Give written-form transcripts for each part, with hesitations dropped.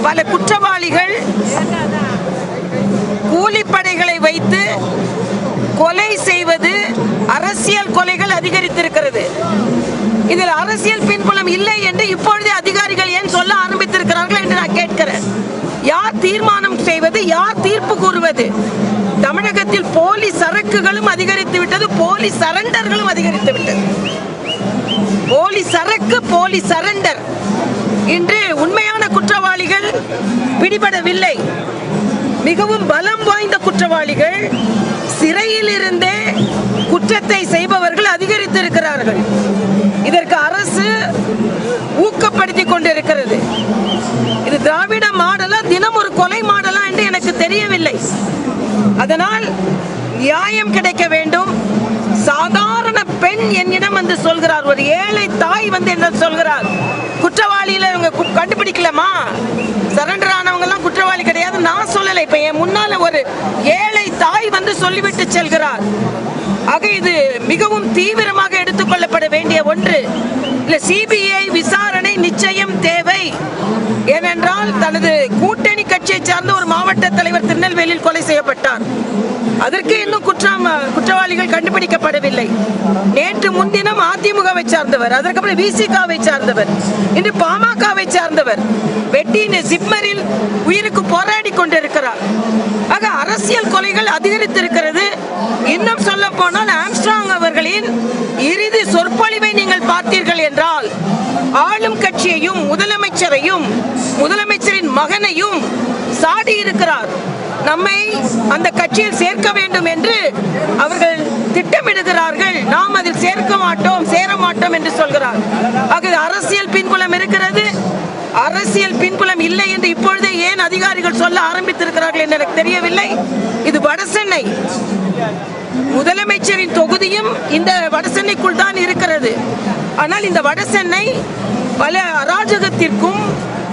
பல குற்றவாளிகள் கூலிப்படைகளை வைத்து கொலை செய்வது, அரசியல் கொலைகள் அதிகரித்திருக்கிறது. இதில் அரசியல் பின்புலம் இல்லை என்று இப்பொழுதே அதிகாரிகள் ஏன் சொல்ல ஆரம்பித்திருக்கிறார்கள் என்று நான் கேட்கிறேன். யார் தீர்மானம் செய்வது, யார் தீர்ப்பு கூறுவது? தமிழகத்தில் போலி சரக்குகளும் அதிகரித்து விட்டது, போலி சரண்டர்களும் அதிகரித்து விட்டது. போலி சரக்கு, போலி சரண்டர். இன்று உண்மையான குற்றவாளிகள் பிடிபடவில்லை. மிகவும் பலம் வாய்ந்த குற்றவாளிகள், சிறையில் இருந்தே குற்றத்தை செய்பவர்கள் அதிகரித்திருக்கிறார்கள். இதற்கு அரசு ஊக்கப்படுத்திக் கொண்டிருக்கிறது. இது திராவிட மாடலா, தினம் ஒரு கொலை மாடலா என்று எனக்கு தெரியவில்லை. அதனால் நியாயம் கிடைக்க வேண்டும். சாதாரண பெண் என்னிடம் வந்து சொல்கிறார், ஒரு ஏழை தாய் வந்து என்ன சொல்கிறார், குற்றவாளியில கண்டுபிடிக்கலாமா, சரண்டர் ஆனவங்க எல்லாம் குற்றவாளி கிடையாது நான் சொல்லலை. இப்ப என் முன்னால ஒரு ஏழை தாய் வந்து சொல்லிவிட்டு செல்கிறார். ஆக இது மிகவும் தீவிரமாக எடுத்துக்கொள்ளப்பட வேண்டிய ஒன்று. இல்ல, சிபிஐ விசாரணை நிச்சயம் தேவை. ஏனென்றால் தனது கூட்டணி கட்சியை சார்ந்த ஒரு மாவட்ட தலைவர் திருநெல்வேலியில் கொலை செய்யப்பட்டார். அதற்கு இன்னும் குற்றவாளிகள் கண்டுபிடிக்கப்படவில்லை. நேற்று முன்தினம் அதிமுகவை சார்ந்தவர், அதற்கப்புறம் விசிகாவை சார்ந்தவர், இன்று பாமகவை சார்ந்தவர் வெட்டின ஜிப்மரில் உயிருக்கு போராடி கொண்டிருக்கிறார். ஆக அரசியல் கொலைகள் அதிகரித்திருக்கிறது. இன்னும் சொல்ல போனால் ஆம்ஸ்ட்ராங் அவர்களின் இறுதி சொற்பொழிவை நீங்கள் பார்த்தீர்கள் என்றால் ஆளும் கட்சியையும் முதலமைச்சரையும் முதலமைச்சரின் மகனையும் சாடி இருக்கிறார். நம்மை அந்த கட்சியில் சேர்க்க வேண்டும் என்று அவர்கள் திட்டமிடுகிறார்கள். நாம் அதில் சேர்க்க மாட்டோம், சேர மாட்டோம் என்று சொல்கிறார். ஆக அரசியல் பின்புலம் இருக்கிறது. அரசியல் பின்புலம் இல்லை என்று இப்பொழுதே ஏன் அதிகாரிகள் சொல்ல ஆரம்பித்திருக்கிறார்கள் என்று எனக்கு தெரியவில்லை. இது வடசென்னை, முதலமைச்சரின் தொகுதியும் இந்த வடசென்னைக்குள் தான் இருக்கிறது. ஆனால் இந்த வடசென்னை பல அராஜகத்திற்கும்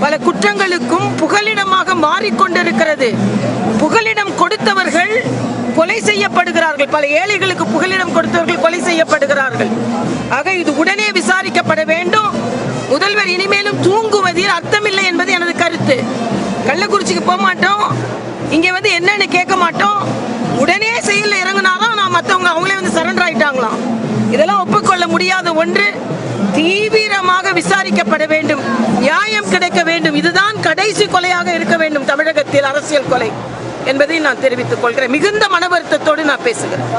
பல குற்றங்களுக்கும் புகலிடமாக மாறிக்கொண்டிருக்கிறது. புகலிடம் கொடுத்தவர்கள் கொலை செய்யப்படுகிறார்கள். பல ஏழைகளுக்கு புகலிடம் கொடுத்தவர்கள் கொலை செய்யப்படுகிறார்கள். ஆக இது உடனே விசாரிக்கப்பட வேண்டும். முதல்வர் இனிமேலும் தூங்குவதில் அர்த்தமில்லை என்பது எனது கருத்து. கள்ளக்குறிச்சிக்கு போக மாட்டோம், இங்க வந்து என்னன்னு கேட்க மாட்டோம். உடனே செயலில் இறங்கினாதான் நான் மற்றவங்க அவங்களே வந்து சரண்டர் ஆயிட்டாங்களாம். இதெல்லாம் ஒப்புக்கொள்ள முடியாத ஒன்று. தீவிரமாக விசாரிக்கப்பட வேண்டும், நியாயம் கிடைக்க வேண்டும். இதுதான் கடைசி கொலையாக இருக்க வேண்டும் தமிழகத்தில், அரசியல் கொலை என்பதை நான் தெரிவித்துக் கொள்கிறேன். மிகுந்த மன வருத்தத்தோடு நான் பேசுகிறேன்.